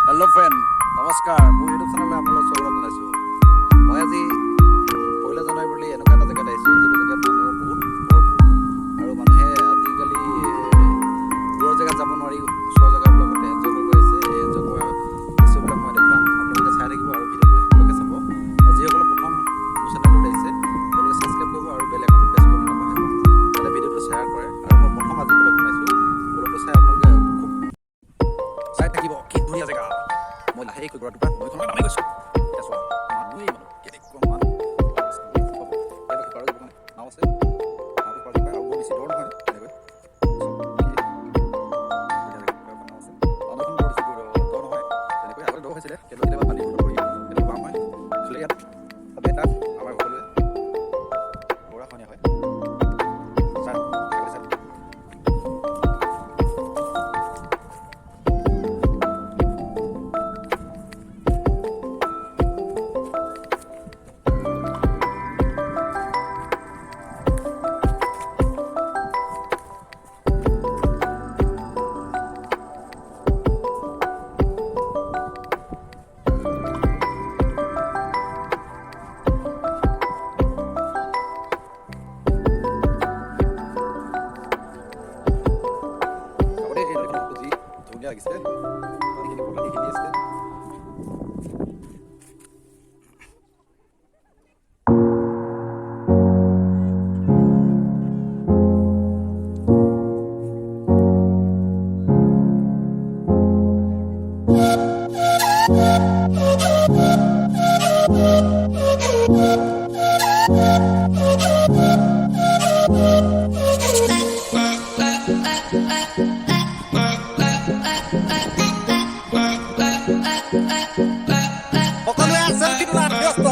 Hello friend नमस्कार মোৰ YouTube চেনেললৈ আপোনালোকক স্বাগতম জনাইছোঁ। মই আজি পহিলা জানুৱাৰী বুলি এনেকুৱা এটা জেগাত আহিছোঁ যিটো জেগাত মানুহৰ বহুত ভৰপূৰ আৰু মানুহে আজিকালি দূৰৰ জেগাত যাব নোৱাৰি ওচৰৰ জেগাবিলাকতে এনজয় কৰিব আহিছে। এই এনজয় কৰা বস্তুবিলাক মই দেখুৱাম, আপোনালোকে চাই থাকিব আৰু ভিডিঅ'টো শেষলৈকে চাব। আৰু যিসকলে প্ৰথম মোৰ চেনেলটোত আহিছে তেওঁলোকে ছাবস্ক্ৰাইব কৰিব আৰু বেল আইকনটো প্ৰেছ কৰিব নাপাহৰিব, যাতে ভিডিঅ'টো শ্বেয়াৰ কৰে। আৰু মই প্ৰথম আজি ব্লগ বনাইছোঁ, ব্লগটো চাই আপোনালোকে খুব চাই থাকিব। কি ধুনীয়া জেগা, মই লাহেকৈ গৰাটোৰ পৰা নৈখনত নামি গৈছোঁ। এতিয়া চোৱা মানুহেই মানুহ কেনেকুৱা মানুহ নাও আছে, নাওটো পাৰ আৰু বৰ বেছি দৰ নহয় তেনেকৈ আগতে দৰ হৈছিলে, কিন্তু কেতিয়াবা পানী পৰি কেতিয়াবা বাম হয় খালি ইয়াত তাতে এটা আমাৰ সকলোৱে গৰাখনীয়া হয়। লাগিছে পানীখিনি পকালি খেলি আছে। সকলোৱে আছে কিন্তু ব্যস্ত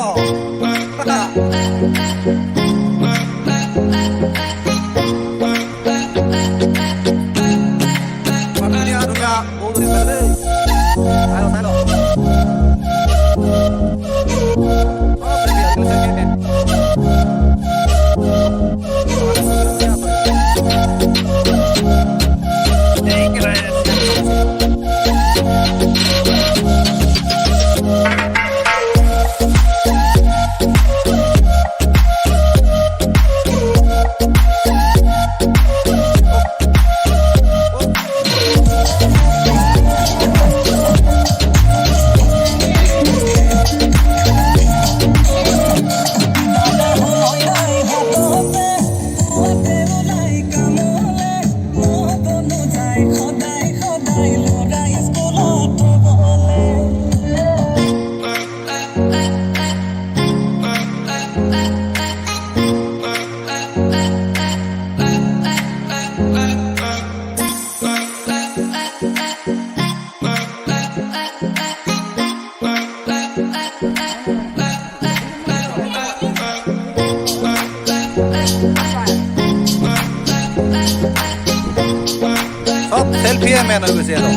সব সেলফিয়ে মেন হৈ গৈছে আৰু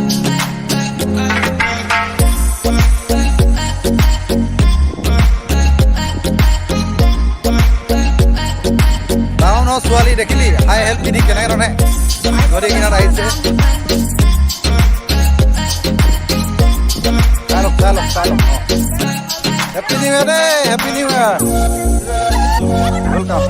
ডাউন ছোৱালী দেখিলি হাই হেল্প পিন্ধি কেনেকে ধৰণে নদী কিনাৰত আহিছে। হেপী নিউ ইয়াৰ দেই, হেপী নিউ ইয়াৰ, ৱেলকাম।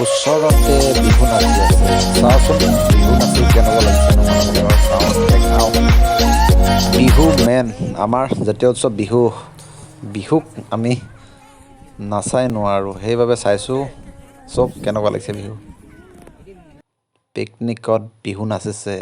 ওচৰতে বিহু নাচি আছে, চাওচোন বিহু নাচি কেনেকুৱা লাগিছে মানুহবিলাকৰ, চাওঁ দেখাওঁ। বিহু মেইন আমাৰ জাতীয় উৎসৱ বিহু, বিহুক আমি নাচাই নোৱাৰোঁ, সেইবাবে চাইছোঁ চব কেনেকুৱা লাগিছে বিহু। পিকনিকত বিহু নাচিছে।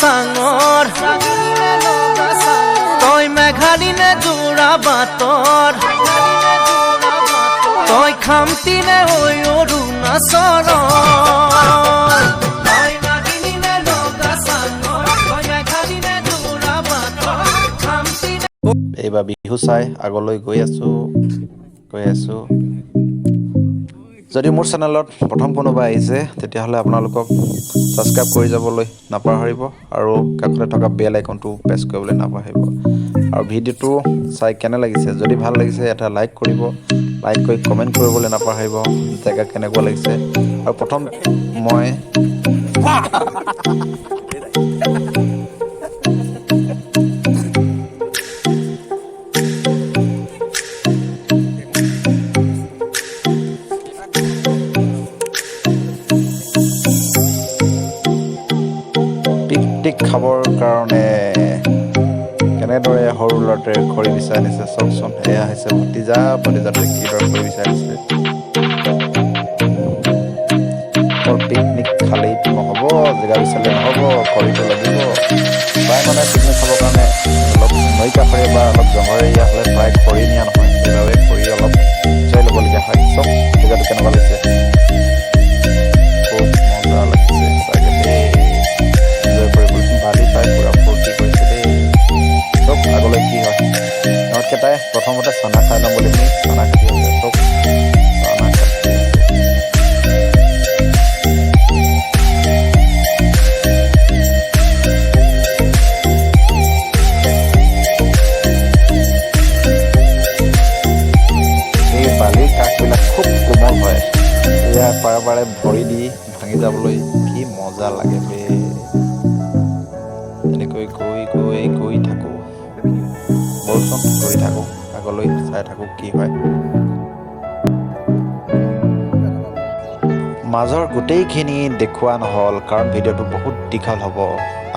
চাঙৰ তই মেঘালিনে যোৰা বাটৰ তই খামটিনে হৈ অৰুণাচলৰ এইবাৰ বিহু চাই আগলৈ গৈ আছো যদি মোৰ চেনেলত প্ৰথম কোনোবা আহিছে তেতিয়াহ'লে আপোনালোকক ছাবস্ক্ৰাইব কৰি যাবলৈ নাপাহৰিব আৰু কাষতে থকা বেল আইকনটো প্ৰেছ কৰিবলৈ নাপাহৰিব আৰু ভিডিঅ'টো চাই কেনে লাগিছে যদি ভাল লাগিছে এটা লাইক কৰিব লাইক কৰি কমেণ্ট কৰিবলৈ নাপাহৰিব জেগা কেনেকুৱা লাগিছে আৰু প্ৰথম মই পিকনিক খাবৰ কাৰণে কেনেদৰে সৰু ল'ৰাটোৱে খৰি বিচাৰি আনিছে চাওকচোন এয়া হৈছে ভতিজাটোৱে কিদৰে খৰি বিচাৰি আনিছে পিকনিক খালেইতো নহ'ব জেগা বিচাৰিলে নহ'ব খৰিটো লাগিব প্ৰায় মানে পিকনিক খাবৰ কাৰণে অলপ নৈ কাষৰে বা অলপ জংঘল এৰিয়া হ'লে প্ৰায় খৰি নিয়া নহয় সেইবাবে খৰি অলপ বিচাৰি ল'বলগীয়া হয় চব জেগাটো কেনেকুৱা লাগিছে খুব মজা লাগিছে চাগে দেই এনজয় কৰিবলৈ বালি পাই পূৰা ফূৰ্তি কৰিছে দেই চব আগলৈ কি হয় সিহঁতকেইটাই প্ৰথমতে চানা খাই ল'ম বুলি নি চানা কাটি আছে চব চানা কাটি আছে এই বালিৰ কাঠবিলাক খুব কোমল হয় এয়া পাৰে পাৰে ভৰি দি ভাঙি যাবলৈ কি মজা লাগে বে এনেকৈ গৈ থাকোঁ বলচোন গৈ থাকোঁ আগলৈ চাই থাকোঁ কি হয় মাজৰ গোটেইখিনি দেখুওৱা নহ'ল কাৰণ ভিডিঅ'টো বহুত দীঘল হ'ব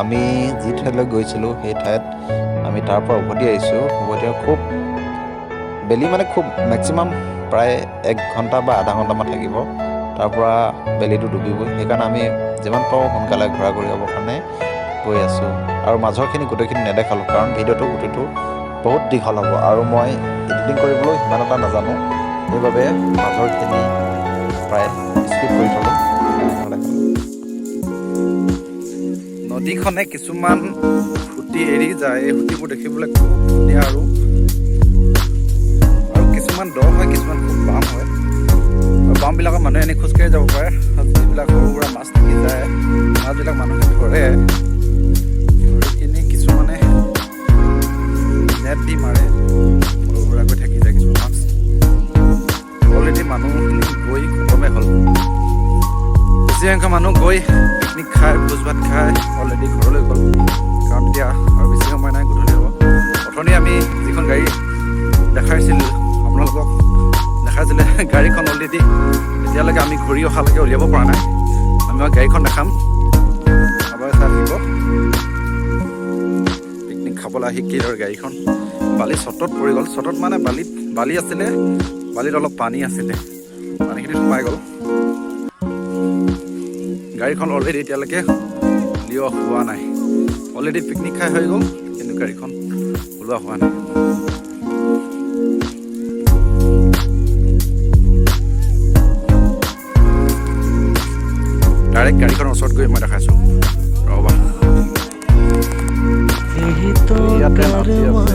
আমি যি ঠাইলৈ গৈছিলোঁ সেই ঠাইত আমি তাৰ পৰা উভতি আহিছোঁ খুব বেলি মানে খুব মেক্সিমাম প্ৰায় 1 ঘণ্টা বা আধা ঘণ্টামান থাকিব তাৰ পৰা বেলিটো ডুবিবই সেইকাৰণে আমি যিমান পাৰোঁ সোনকালে ঘূৰা ঘূৰি হ'বৰ কাৰণে গৈ আছোঁ আৰু মাজৰখিনি গোটেইখিনি নেদেখালোঁ কাৰণ ভিডিঅ'টো গোটেইটো বহুত দীঘল হ'ব আৰু মই এডিটিং কৰিবলৈ সিমান এটা নাজানো সেইবাবে মাজৰখিনি প্ৰায় স্কিপ কৰি থ'লোঁ নদীখনে কিছুমান সুঁতি এৰি যায় এই সুঁতিবোৰ দেখিবলৈ খুব ধুনীয়া আৰু কিছুমান দ হয় কিছুমান খুব বাম হয় আৰু বামবিলাকত মানুহে এনেই খোজকাঢ়ি যাব পাৰে আৰু যিবিলাক সৰু সুৰা মাছ থাকি যায় মাছবিলাক মানুহে ধৰে ধৰি কিনি কিছুমানে নেট দি মাৰে সৰু সুৰাকৈ থাকি যায় কিছুমান মাছ অলৰেডি মানুহখিনি গৈ খতমে হ'ল বেছিসংখ্যক মানুহ গৈ পিকনিক খাই ভোজ ভাত খাই অলৰেডি ঘৰলৈ গ'ল কাৰণ এতিয়া আৰু বেছি সময় নাই গধূলি হ'ব অথনি আমি যিখন গাড়ী দেখাইছিলোঁ আপোনালোকক দেখাইছিলে গাড়ীখন অলৰেডি এতিয়ালৈকে আমি ঘূৰি অহালৈকে উলিয়াব পৰা নাই আমি গাড়ীখন দেখাম আপোনাৰ চাই থাকিব পিকনিক খাবলৈ আহি কিদৰে গাড়ীখন বালি চটত পৰি গ'ল চটত মানে বালি আছিলে বালিত অলপ পানী আছিলে পানীখিনি সোমাই গ'ল গাড়ীখন অলৰেডি এতিয়ালৈকে উলিওৱা হোৱা নাই অলৰেডি পিকনিক খাই হৈ গ'ল কিন্তু গাড়ীখন ওলোৱা হোৱা নাই ডাইৰেক্ট গাড়ীখনৰ ওচৰত গৈ মই দেখাইছোঁ ৰ'বা ইয়াতে নাচি আছে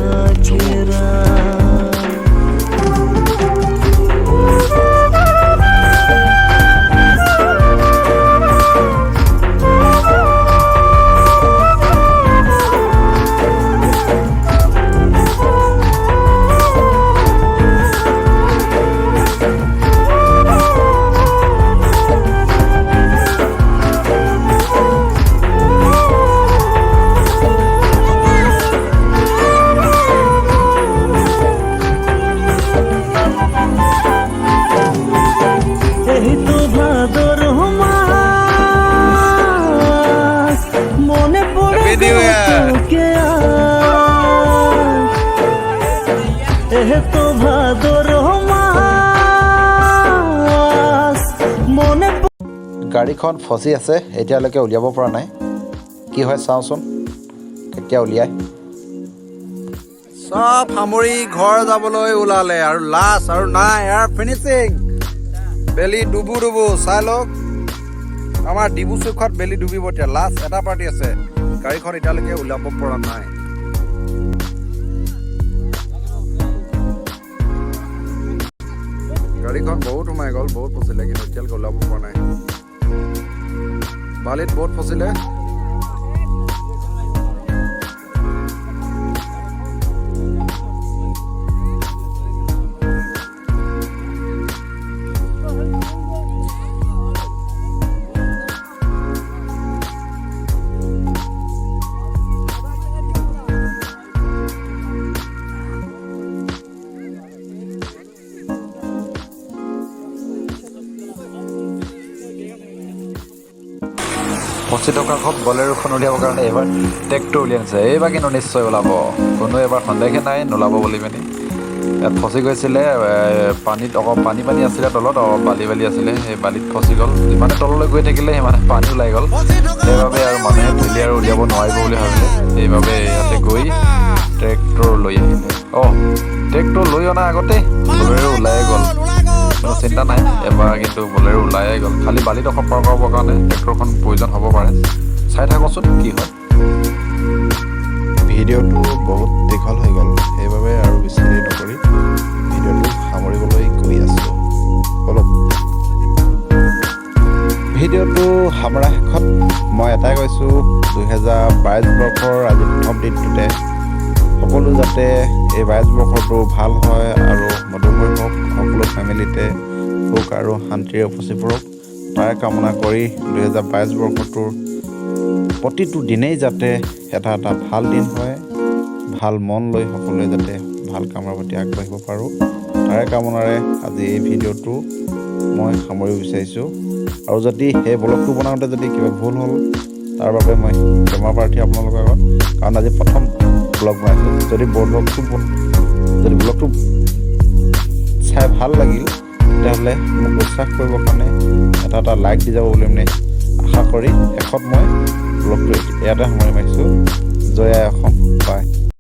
গাড়ীখন ফচি আছে এতিয়ালৈকে উলিয়াব পৰা নাই কি হয় চাওঁচোন কেতিয়া উলিয়াই চব সামৰি ঘৰ যাবলৈ ওলালে আৰু লাষ্ট আৰু নাই ইয়াৰ ফিনিচিং বেলি ডুবু চাই লওক আমাৰ ডিবু চৈখত বেলি ডুবিব এতিয়া লাষ্ট এটা পাৰ্টি আছে গাড়ীখন এতিয়ালৈকে ওলাব পৰা নাই গাড়ীখন বহুত সোমাই গ'ল বহুত ফচিলে কিন্তু এতিয়ালৈকে ওলাব পৰা নাই বালিত বহুত ফচিলে ফচি থকা খুব বলেৰোখন উলিয়াবৰ কাৰণে এইবাৰ ট্ৰেক্টৰ উলিয়াইছে এইবাৰ কিন্তু নিশ্চয় ওলাব কোনো এবাৰ সন্দেহে নাই নোলাব বুলি পিনি ইয়াত ফচি গৈছিলে পানীত অকল পানী আছিলে তলত বালি আছিলে সেই বালিত ফচি গ'ল যিমানে তললৈ গৈ থাকিলে সিমানে পানী ওলাই গ'ল সেইবাবে আৰু মানুহে ঠেলি আৰু উলিয়াব নোৱাৰিব বুলি ভাবিলে সেইবাবে ইয়াতে গৈ ট্ৰেক্টৰ লৈ আহিলে ট্ৰেক্টৰ লৈ অনাৰ আগতে বলেৰো ওলাই গ'ল কোনো চিন্তা নাই এবাৰ কিন্তু বলেৰো ওলাই গ'ল খালি বালিডোখৰ পাৰ কৰাবৰ কাৰণে ট্ৰেক্টৰখন প্ৰয়োজন হ'ব পাৰে চাই থাকোঁচোন কি হয় ভিডিঅ'টো বহুত দীঘল হৈ গ'ল সেইবাবে আৰু বেছি দেৰি নকৰি ভিডিঅ'টো সামৰিবলৈ গৈ আছোঁ বলক ভিডিঅ'টো সামৰা শেষত মই এটাই কৈছোঁ 2022 বৰ্ষৰ আজি প্ৰথম দিনটোতে সকলো যাতে এই 22 বৰ্ষটো ভাল হয় আৰু মধুময় হওক সকলো ফেমিলিতে সুখ আৰু শান্তিৰে উপচি পৰক তাৰে কামনা কৰি 2022 বৰ্ষটোৰ প্ৰতিটো দিনেই যাতে এটা ভাল দিন হয় ভাল মন লৈ সকলোৱে যাতে ভাল কামৰ প্ৰতি আগবাঢ়িব পাৰোঁ তাৰে কামনাৰে আজি এই ভিডিঅ'টো মই সামৰিব বিচাৰিছোঁ আৰু যদি সেই ব্লগটো বনাওঁতে যদি কিবা ভুল হ'ল তাৰ বাবে মই ক্ষমা প্ৰাৰ্থী আপোনালোকৰ আগত কাৰণ আজি প্ৰথম ব্লগ বনাইছোঁ যদি ব্লগটো চাই ভাল লাগিল তেতিয়াহ'লে মোক বিশ্বাস কৰিবৰ কাৰণে এটা লাইক দি যাব বুলি মানে আশা কৰি শেষত মই ব্লগটো ইয়াতে সামৰি মাৰিছোঁ জয় আই অসম বাই